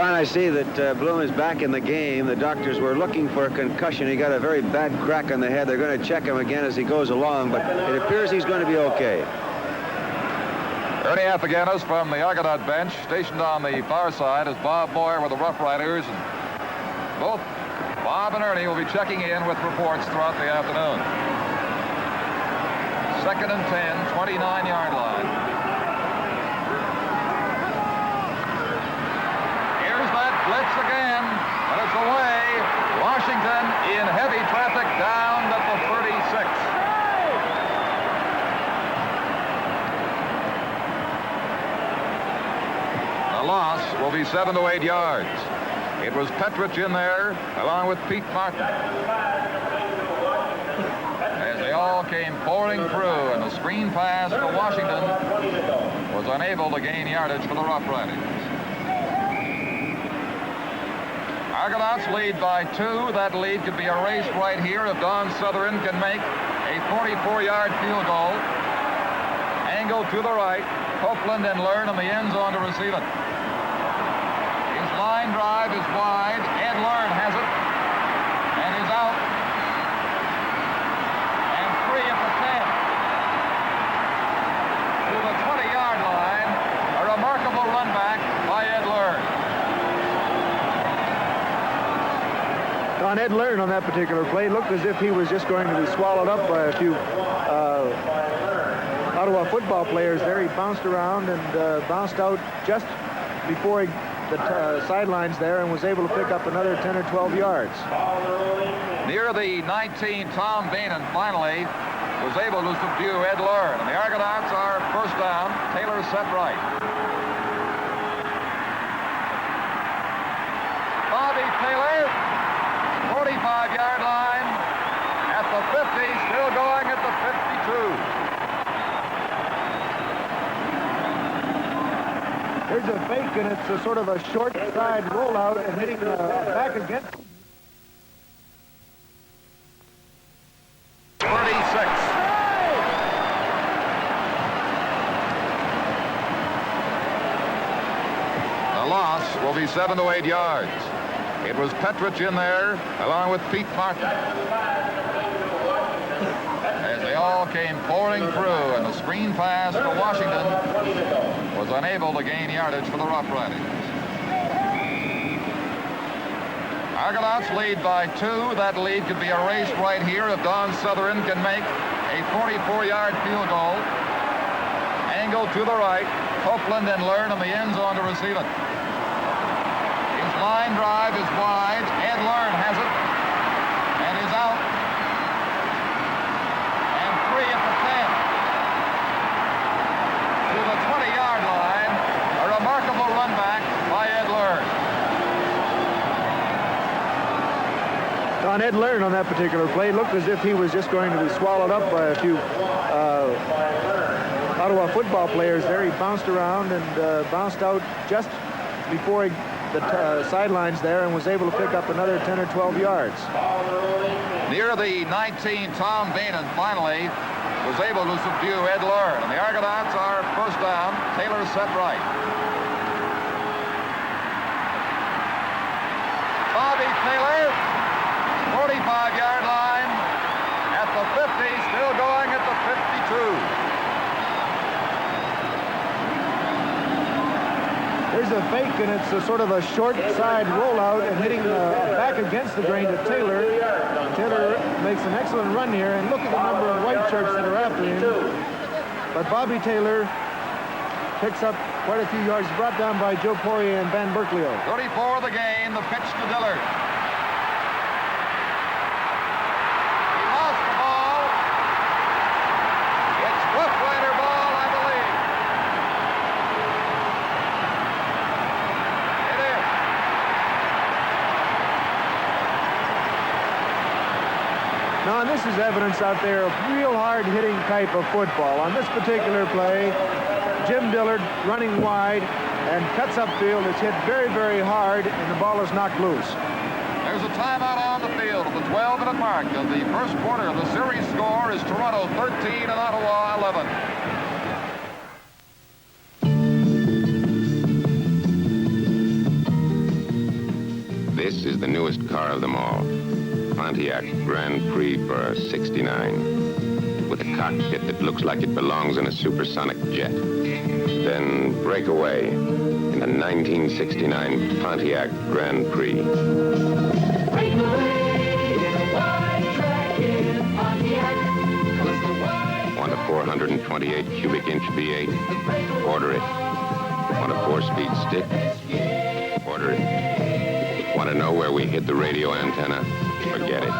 Don, I see that Bloom is back in the game. The doctors were looking for a concussion. He got a very bad crack on the head. They're going to check him again as he goes along, but it appears he's going to be okay. Ernie Affiganis from the Argonaut bench, stationed on the far side, is Bob Moyer with the Rough Riders. And both Bob and Ernie will be checking in with reports throughout the afternoon. 2nd and 10, 29-yard line. Here's that blitz again, and it's away. Washington in heavy traffic down at the 36. The loss will be 7 to 8 yards. It was Petrich in there, along with Pete Martin. As they all came pouring through, and the screen pass to Washington was unable to gain yardage for the Rough Riders. Argonauts lead by 2. That lead could be erased right here if Don Southern can make a 44-yard field goal. Angle to the right. Copeland and Learn in the end zone to receive it. His line drive is wide. Ed Learn has it and is out. And 3 at the 10. To the 20-yard line. A remarkable run back by Ed Learn. On Ed Learn on that particular play looked as if he was just going to be swallowed up by a few Ottawa football players there. He bounced around and bounced out just before the sidelines there and was able to pick up another 10 or 12 yards. Near the 19, Tom Bainan finally was able to subdue Ed Learn. And the Argonauts are first down. Taylor set right. Bobby Taylor, 45-yard line at the 50, still going at the 52. There's a fake, and it's a sort of a short side rollout and hitting back against 36. The loss will be 7 to 8 yards. It was Petrich in there, along with Pete Martin. As they all came pouring through, and the screen pass to Washington was unable to gain yardage for the Rough Riders. Argonauts lead by 2. That lead could be erased right here if Don Southern can make a 44-yard field goal. Angle to the right. Copeland and Learn in the end zone to receive it. His line drive is wide. Ed Learn has it and is out. And 3 at the 10. To the 20-yard line. A remarkable run back by Ed Learn. on Ed Learn on that particular play looked as if he was just going to be swallowed up by a few Ottawa football players there. He bounced around and bounced out just before the sidelines there and was able to pick up another 10 or 12 yards. Near the 19, Tom Bainan finally was able to subdue Ed Learn. And the Argonauts are first down. Taylor set right. Bobby Taylor, 45-yard line at the 50, still going at the 52. There's a fake, and it's a sort of a short side rollout and hitting back against the grain to Taylor. Taylor makes an excellent run here, and look at the number of white shirts that are after him. But Bobby Taylor picks up quite a few yards, brought down by Joe Poirier and Van Berkeley. 34 of the gain, the pitch to Dillard. He lost the ball. It's Rough Rider ball, I believe. It is. Now, and this is evidence out there of real hard-hitting type of football. On this particular play, Jim Dillard running wide and cuts upfield. It's hit very, very hard, and the ball is knocked loose. There's a timeout on the field at the 12-minute mark of the first quarter. The series score is Toronto 13 and Ottawa 11. This is the newest car of them all. Pontiac Grand Prix for '69. With a cockpit that looks like it belongs in a supersonic jet. Then break away in a 1969 Pontiac Grand Prix. Break away in a wide track in Pontiac. 'Cause the wide Want a 428 cubic inch V8? Order it. Want a 4-speed stick? Order it. Want to know where we hid the radio antenna? Forget it.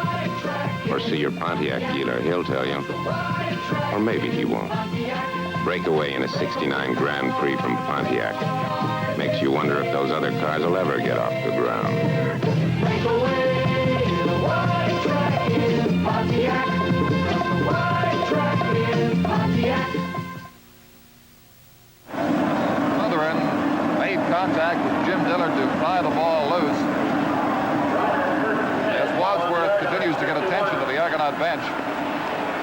Or see your Pontiac dealer, he'll tell you. Or maybe he won't. Break away in a '69 Grand Prix from Pontiac. Makes you wonder if those other cars will ever get off the ground. break away in a wide track in Pontiac. 'Cause the wide track in Pontiac. Southern made contact with Jim Dillard to pry the ball loose. As Wadsworth continues to get attention to the Argonaut bench.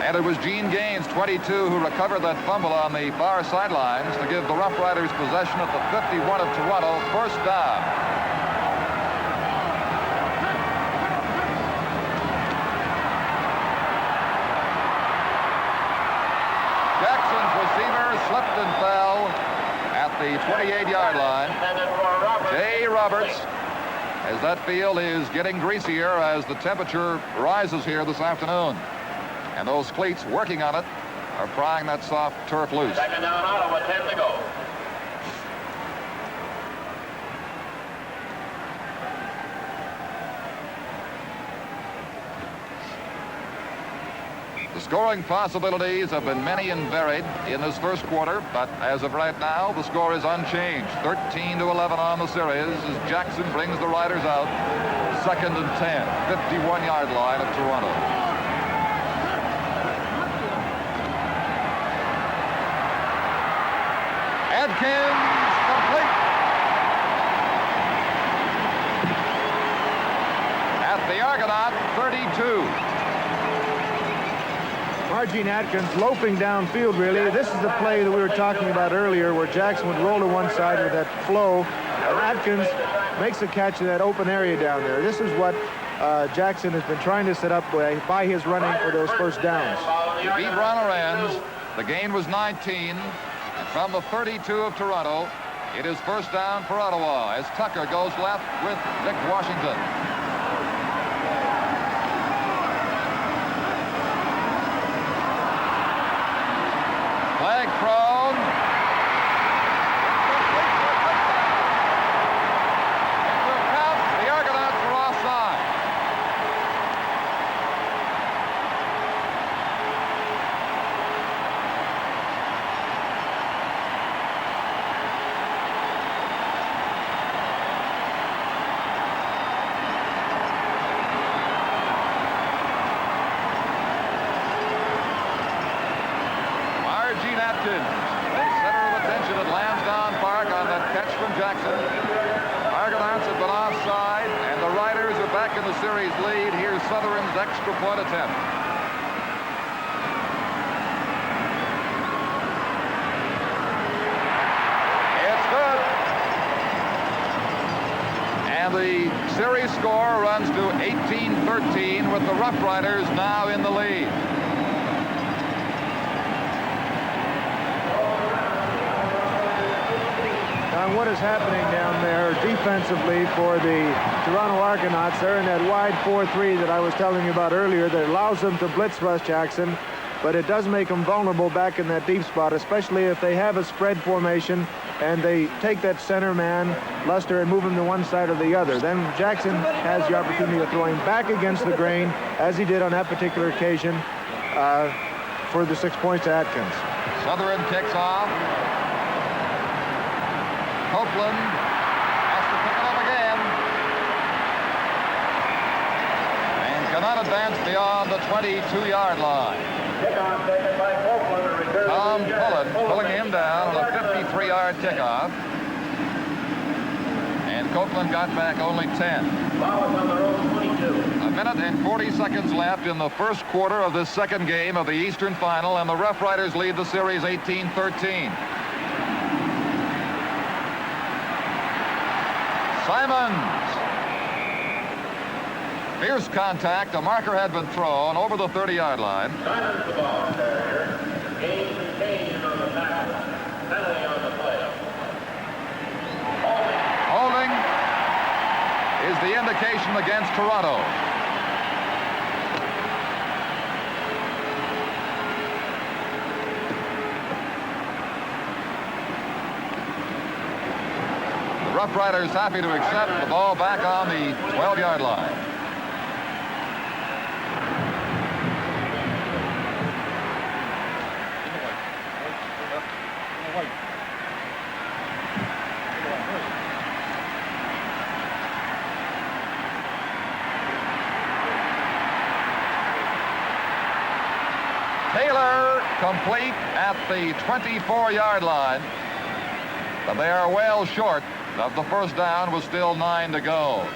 And it was Gene Gaines, 22, who recovered that fumble on the far sidelines to give the Rough Riders possession at the 51 of Toronto, first down. Jackson's receiver slipped and fell at the 28-yard line. Jay Roberts, as that field is getting greasier as the temperature rises here this afternoon. And those cleats working on it are prying that soft turf loose. Second down, Ottawa, 10 to go. The scoring possibilities have been many and varied in this first quarter, but as of right now, the score is unchanged. 13-11 on the series as Jackson brings the Riders out. Second and 10, 51-yard line of Toronto. Adkins, complete. At the Argonaut, 32. Margene Atkins loafing downfield, really. This is the play that we were talking about earlier where Jackson would roll to one side with that flow. And Atkins makes a catch in that open area down there. This is what Jackson has been trying to set up by his running for those first downs. He beat runner ends. The gain was 19. And from the 32 of Toronto, it is first down for Ottawa as Tucker goes left with Vic Washington. Flag thrown. It will count. The Argonauts are offside. Margene Atkins, the center of attention at Lansdowne Park on that catch from Jackson. Argonauts have been offside, and the Riders are back in the series lead. Here's Southern's extra point attempt. It's good. And the series score runs to 18-13 with the Rough Riders now in the lead. And what is happening down there defensively for the Toronto Argonauts? They're in that wide 4-3 that I was telling you about earlier that allows them to blitz rush Jackson, but it does make them vulnerable back in that deep spot, especially if they have a spread formation and they take that center man, Luster, and move him to one side or the other. Then Jackson has the opportunity of throwing back against the grain, as he did on that particular occasion, for the 6 points to Atkins. Southern kicks off. Copeland has to pick it up again. And cannot advance beyond the 22-yard line. Kickoff taken by Copeland. Tom Pullen pulling him down on a 53-yard kickoff. And Copeland got back only 10. Ball on the road, 22. A minute and 40 seconds left in the first quarter of this second game of the Eastern Final, and the Rough Riders lead the series 18-13. Simons Fierce contact. A marker had been thrown over the 30-yard line. Silence the ball carrier. Game contained on the tackle. Penalty on the play. Holding is the indication against Toronto. The Rough Riders happy to accept the ball back on the 12-yard line. Taylor complete at the 24-yard line, but they are well short of the first down with still 9 to go.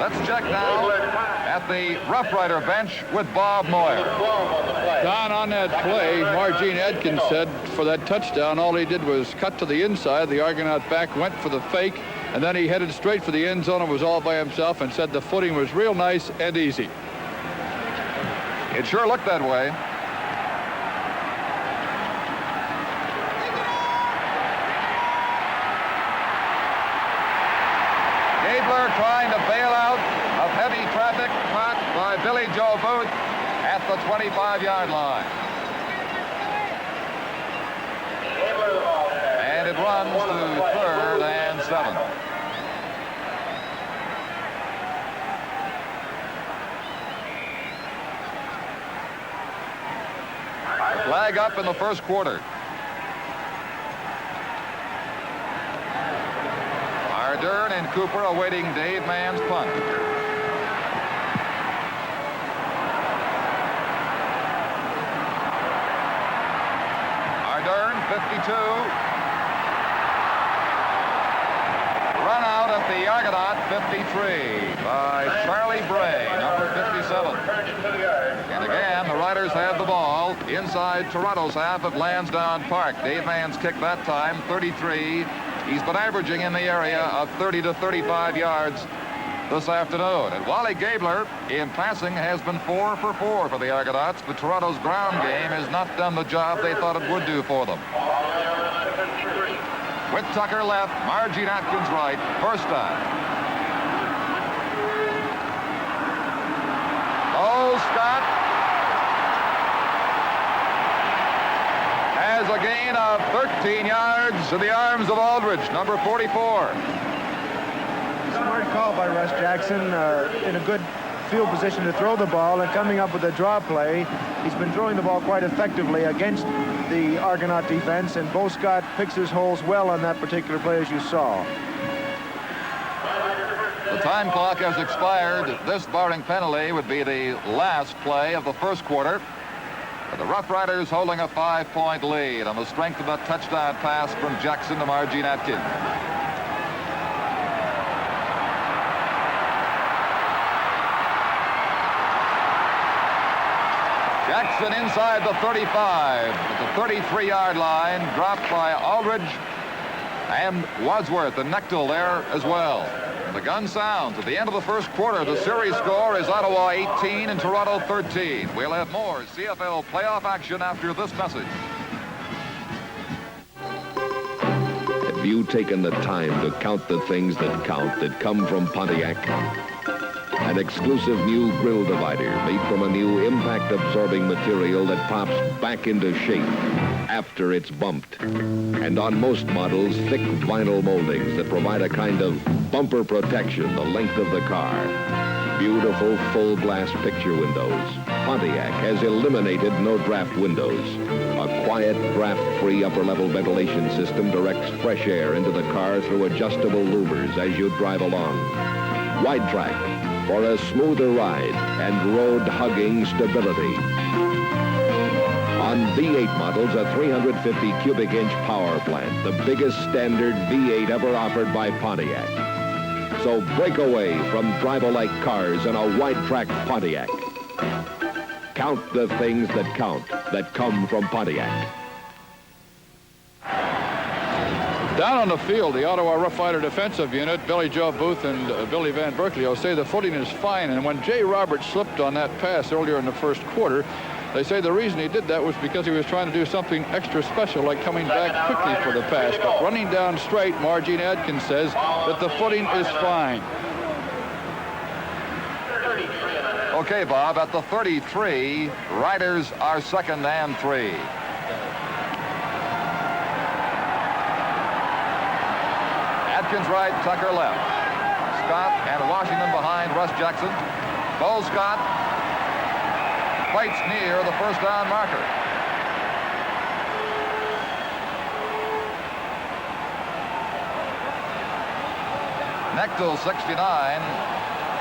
Let's check now at the Rough Rider bench with Bob Moyer. Don, on that play, Margene Adkins said for that touchdown, all he did was cut to the inside. The Argonaut back went for the fake, and then he headed straight for the end zone and was all by himself and said the footing was real nice and easy. It sure looked that way. Gabler trying to bail out of heavy traffic caught by Billy Joe Booth at the 25-yard line. And it runs to 3rd and 7. Flag up in the first quarter. Ardern and Cooper awaiting Dave Mann's punt. Ardern, 52. Run out at the Argonaut, 53 by Charlie Bray, number 57. And again, the Riders have the ball inside Toronto's half at Lansdowne Park. Dave Mann's kick that time, 33. He's been averaging in the area of 30 to 35 yards this afternoon. And Wally Gabler, in passing, has been 4 for 4 for the Argonauts, but Toronto's ground game has not done the job they thought it would do for them. With Tucker left, Margene Atkins right, first down. Oh, Scott has a gain of 13 yards in the arms of Aldridge, number 44. Smart call by Russ Jackson, in a good field position to throw the ball and coming up with a draw play. He's been throwing the ball quite effectively against the Argonaut defense, and Bo Scott picks his holes well on that particular play, as you saw. The time clock has expired. This barring penalty would be the last play of the first quarter. The Rough Riders holding a 5-point lead on the strength of that touchdown pass from Jackson to Margene Atkins. Jackson inside the 35 at the 33-yard line, dropped by Aldridge and Wadsworth and Nechtel there as well. The gun sounds at the end of the first quarter. The series score is Ottawa 18 and Toronto 13. We'll have more CFL playoff action after this message. Have you taken the time to count the things that count that come from Pontiac? An exclusive new grill divider made from a new impact-absorbing material that pops back into shape after it's bumped. And on most models, thick vinyl moldings that provide a kind of bumper protection the length of the car. Beautiful full-glass picture windows. Pontiac has eliminated no-draft windows. A quiet, draft-free upper-level ventilation system directs fresh air into the car through adjustable louvers as you drive along. Wide track for a smoother ride and road-hugging stability. On V8 models, a 350 cubic inch power plant, the biggest standard V8 ever offered by Pontiac. So break away from drive-alike cars in a wide-track Pontiac. Count the things that count, that come from Pontiac. Down on the field, the Ottawa Rough Rider defensive unit, Billy Joe Booth and Billy Van Berkeley, say the footing is fine. And when Jay Roberts slipped on that pass earlier in the first quarter, they say the reason he did that was because he was trying to do something extra special, like coming back quickly for the pass. But running down straight, Margene Adkins says that the footing is fine. Okay, Bob, at the 33, Riders are 2nd and 3. Atkins right, Tucker left. Scott and Washington behind Russ Jackson. Bo Scott fights near the first down marker. Nechtel, 69,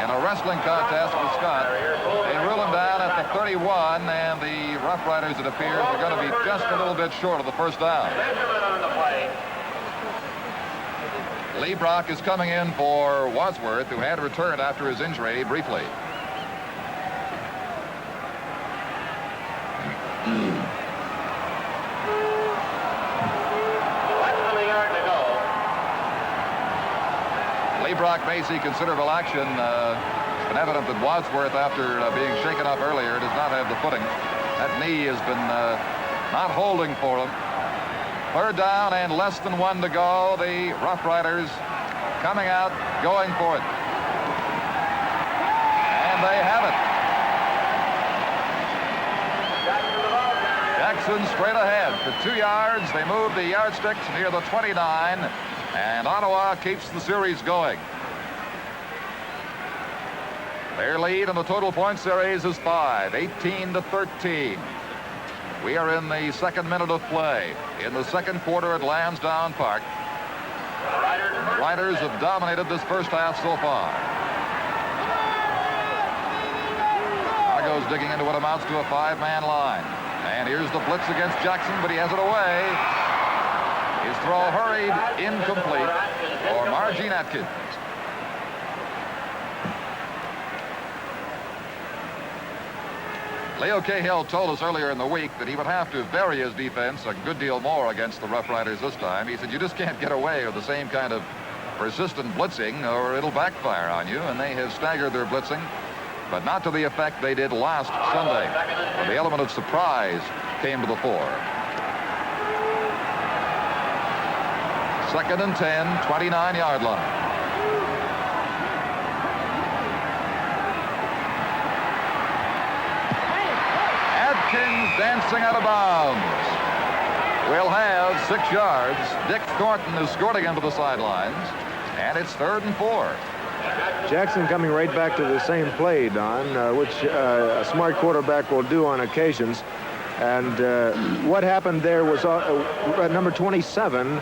in a wrestling contest with Scott. They rule him down at the 31, and the Rough Riders, it appears, are going to be just a little bit short of the first down. Lee Brock is coming in for Wadsworth, who had returned after his injury briefly. Lee Brock may see considerable action. It's been evident that Wadsworth, after being shaken up earlier, does not have the footing. That knee has been not holding for him. 3rd down and less than 1 to go. The Rough Riders coming out, going for it. And they have it. Jackson straight ahead for 2 yards. They move the yardsticks near the 29, and Ottawa keeps the series going. Their lead in the total point series is 5, 18-13. We are in the 2nd minute of play. In the 2nd quarter at Lansdowne Park. The Riders have dominated this first half so far. Argo's digging into what amounts to a 5-man line. And here's the blitz against Jackson, but he has it away. His throw hurried, incomplete for Margene Adkins. Leo Cahill told us earlier in the week that he would have to vary his defense a good deal more against the Rough Riders this time. He said, you just can't get away with the same kind of persistent blitzing or it'll backfire on you. And they have staggered their blitzing, but not to the effect they did last Sunday, when the element of surprise came to the fore. 2nd and 10, 29-yard line. Dancing out of bounds. Will have 6 yards. Dick Thornton has scored again to the sidelines, and it's 3rd and 4. Jackson coming right back to the same play, Don, which a smart quarterback will do on occasions. And what happened there was number 27,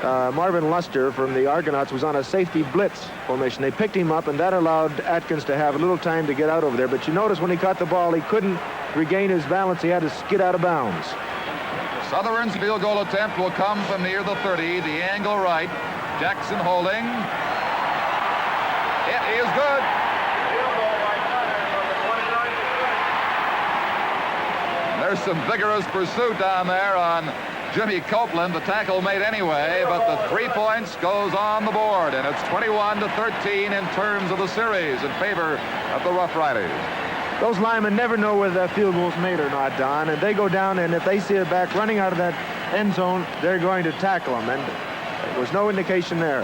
Marvin Luster from the Argonauts, was on a safety blitz formation. They picked him up, and that allowed Atkins to have a little time to get out over there. But you notice when he caught the ball, he couldn't regain his balance. He had to skid out of bounds. Southern's field goal attempt will come from near the 30, the angle right. Jackson holding. It is good. There's some vigorous pursuit down there on Jimmy Copeland. The tackle made anyway, but the 3 points goes on the board, and it's 21-13 in terms of the series in favor of the Rough Riders. Those linemen never know whether that field goal's made or not, Don, and they go down, and if they see it back running out of that end zone, they're going to tackle him, and there was no indication there.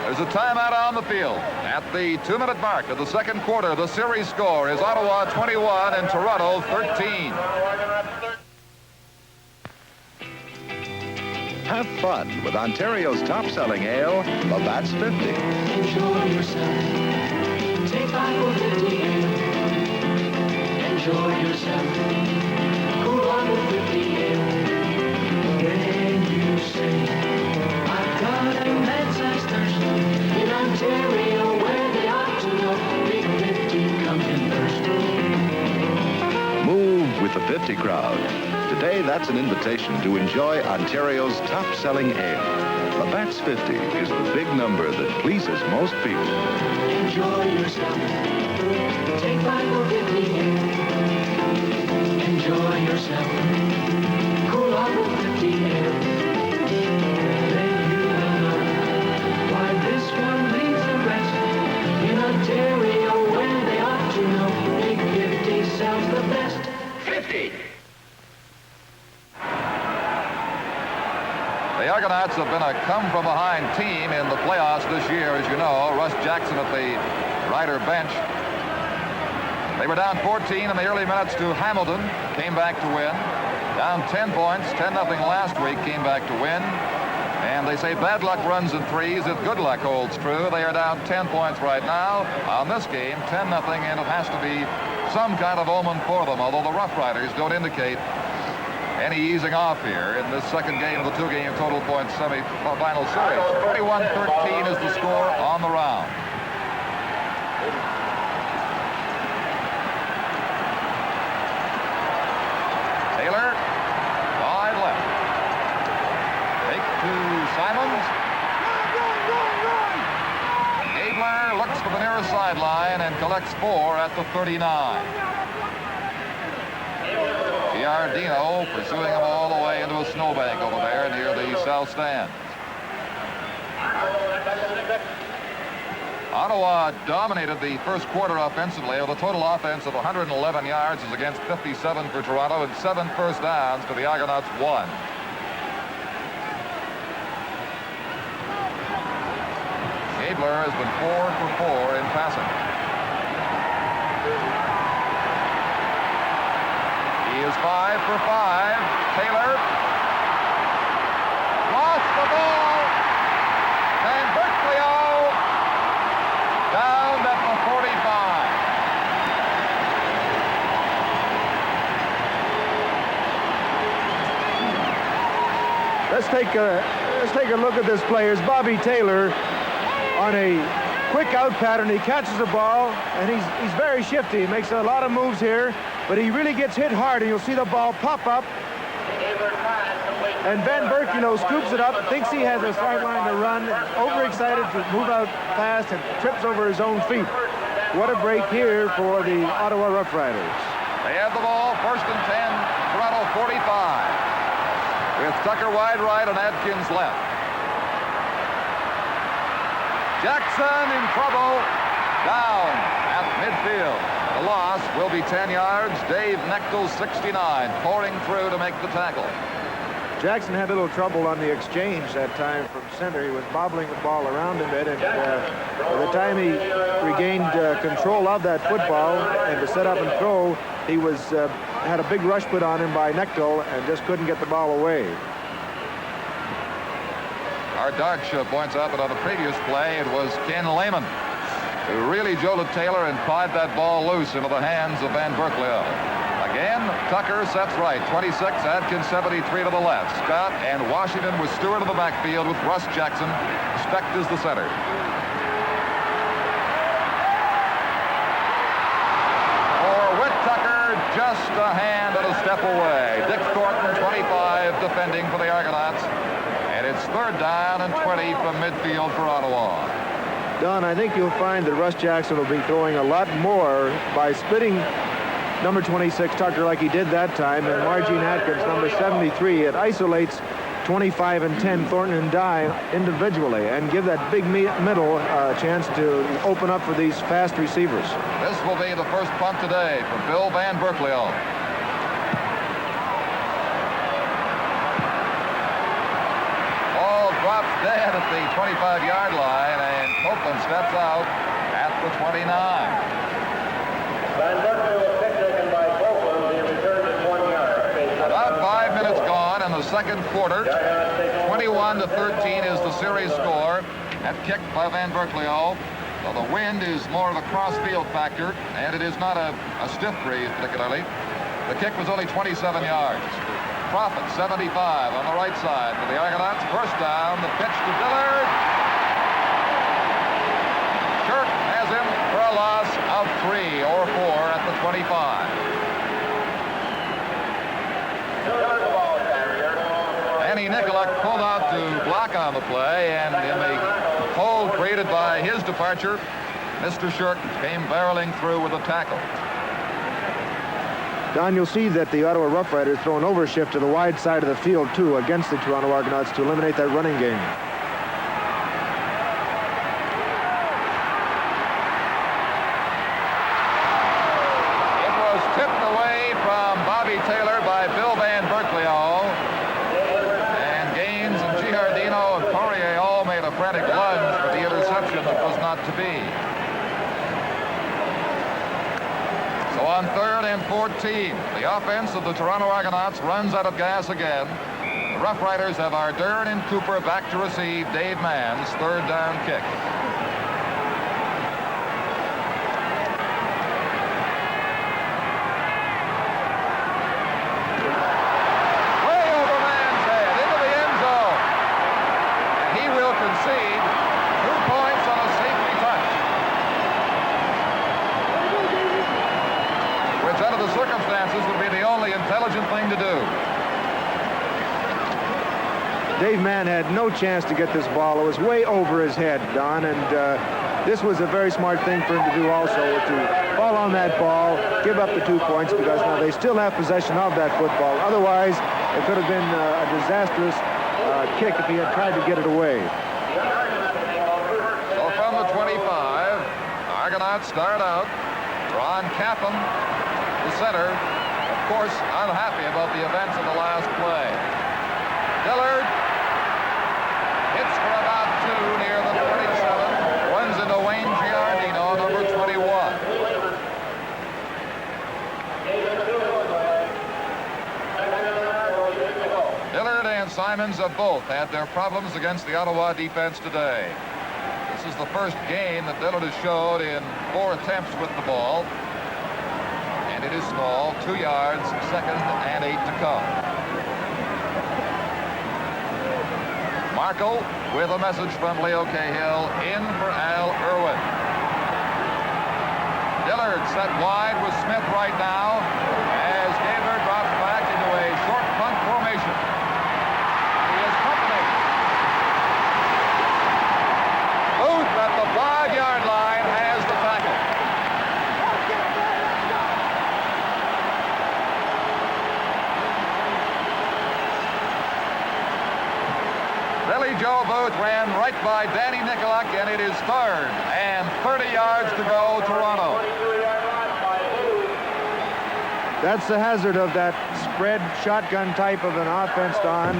There's a timeout on the field. At the 2-minute mark of the 2nd quarter, the series score is Ottawa 21 and Toronto 13. Have fun with Ontario's top-selling ale, Labatt's 50. Enjoy yourself. Take 5 or 50 ale. Enjoy yourself. Cool on with 50 ale. When you say, I've got an mad-sized thirst in Ontario where they ought to know Big 50 comes in first. Move with the 50 crowd. Today, that's an invitation to enjoy Ontario's top-selling ale. Labatt's 50 is the big number that pleases most people. Enjoy yourself. Take 5 or 50 ale. Enjoy yourself. Cool on with 50 ale. Then you Argonauts have been a come-from-behind team in the playoffs this year, as you know. Russ Jackson at the Ryder bench. They were down 14 in the early minutes to Hamilton, came back to win. Down 10 points, 10-0 last week, came back to win. And they say bad luck runs in threes if good luck holds true. They are down 10 points right now on this game, 10-0, and it has to be some kind of omen for them, although the Rough Riders don't indicate any easing off here in this second game of the two-game total points semi-final series. 21-13 is the score on the round. Taylor, wide left. Take to Simons. Gabler looks for the nearest sideline and collects 4 at the 39. Giardino pursuing him all the way into a snowbank over there near the south stand. Ottawa dominated the first quarter offensively with a total offense of 111 yards as against 57 for Toronto and 7 first downs to the Argonauts 1. Gabler has been 4 for 4 in passing. He is 5 for 5. Taylor lost the ball. And Berkeley down at the 45. Let's take a look at this play. Here's Bobby Taylor on a quick out pattern. He catches the ball, and he's very shifty. He makes a lot of moves here, but he really gets hit hard, and you'll see the ball pop up. And Ben Berkilo scoops it up, thinks he has a sideline to run, overexcited to move out fast, and trips over his own feet. What a break here for the Ottawa Rough Riders. They have the ball, first and 10, Toronto 45. With Tucker wide right and Adkins left. Jackson in trouble, down at midfield. The loss will be 10 yards. Dave Knechtel, 69, pouring through to make the tackle. Jackson had a little trouble on the exchange that time from center. He was bobbling the ball around a bit, and by the time he regained control of that football and to set up and throw, he had a big rush put on him by Knechtel and just couldn't get the ball away. Our Darksha points out that on the previous play, it was Ken Lehman who really jolted Taylor and pried that ball loose into the hands of Van Berkeley. Again, Tucker sets right, 26, Adkins 73 to the left. Scott and Washington with Stewart in the backfield with Russ Jackson. Specht is the center. For Whit Tucker, just a hand and a step away. Dick Thornton, 25, defending for the Argonauts. And it's third down and 20 from midfield for Ottawa. Don, I think you'll find that Russ Jackson will be throwing a lot more by splitting number 26 Tucker like he did that time, and Margene Atkins, number 73. It isolates 25 and 10 Thornton and Dye individually and give that big middle chance to open up for these fast receivers. This will be the first punt today for Bill Van Berkeley. Ball drops dead at the 25-yard line, and Copeland steps out at the 29. Van Berkeley was taken by Copeland. He returned it 1 yard. About 5 minutes gone in the second quarter. 21-13 is the series score. That kick by Van Berkeley. So the wind is more of a cross-field factor, and it is not a stiff breeze particularly. The kick was only 27 yards. Profit, 75 on the right side for the Argonauts. First down, the pitch to Dillard. Shirk has him for a loss of 3 or 4 at the 25. Danny Nicolak pulled out to block on the play, and in the hole created by his departure, Mr. Shirk came barreling through with a tackle. Don, you'll see that the Ottawa Rough Riders throw an overshift to the wide side of the field, too, against the Toronto Argonauts to eliminate that running game. It was tipped away from Bobby Taylor by Bill Van Berkeley. And Gaines and a frantic lunge for the interception that was not to be. So on 3rd and 14, the offense of the Toronto Argonauts runs out of gas again. The Rough Riders have Ardern and Cooper back to receive Dave Mann's 3rd down kick. Thing to do. Dave Mann had no chance to get this ball. It was way over his head, Don, and this was a very smart thing for him to do also, to fall on that ball, give up the 2 points, because now they still have possession of that football. Otherwise, it could have been a disastrous kick if he had tried to get it away. So from the 25, Argonauts start out. Ron Capham, the center, of course, unhappy about the events of the last play. Dillard hits for about 2 near the 37. Runs into Wayne Giardino, number 21. Dillard and Simons have both had their problems against the Ottawa defense today. This is the first gain that Dillard has showed in 4 attempts with the ball. It is small, 2 yards, 2nd and 8 to come. Markle with a message from Leo Cahill, in for Al Irwin. Dillard set wide with Smith right now as Gaylor drops back into a short punt formation. He is company. Booth at the 5-yard line has the tackle. Joe Booth ran right by Danny Nicolak, and it is 3rd and 30 yards to go, Toronto. That's the hazard of that spread shotgun type of an offense, Don.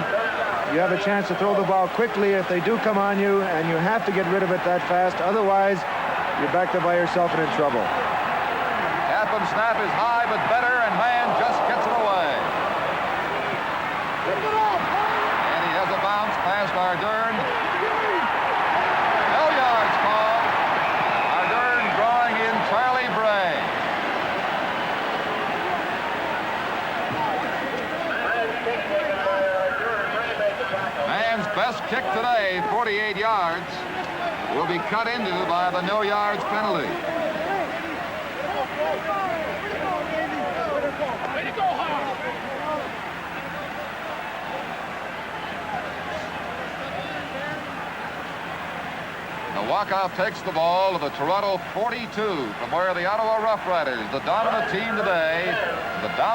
You have a chance to throw the ball quickly if they do come on you, and you have to get rid of it that fast. Otherwise, you're back there by yourself and in trouble. Capham's snap is high, but better, and Mann just gets it away. Bounce past Ardern. No yards called. Ardern drawing in Charlie Bray. Mann's best kick today, 48 yards, will be cut into by the no yards penalty. Walkoff takes the ball to the Toronto 42 from where the Ottawa Rough Riders, the dominant team today, the dominant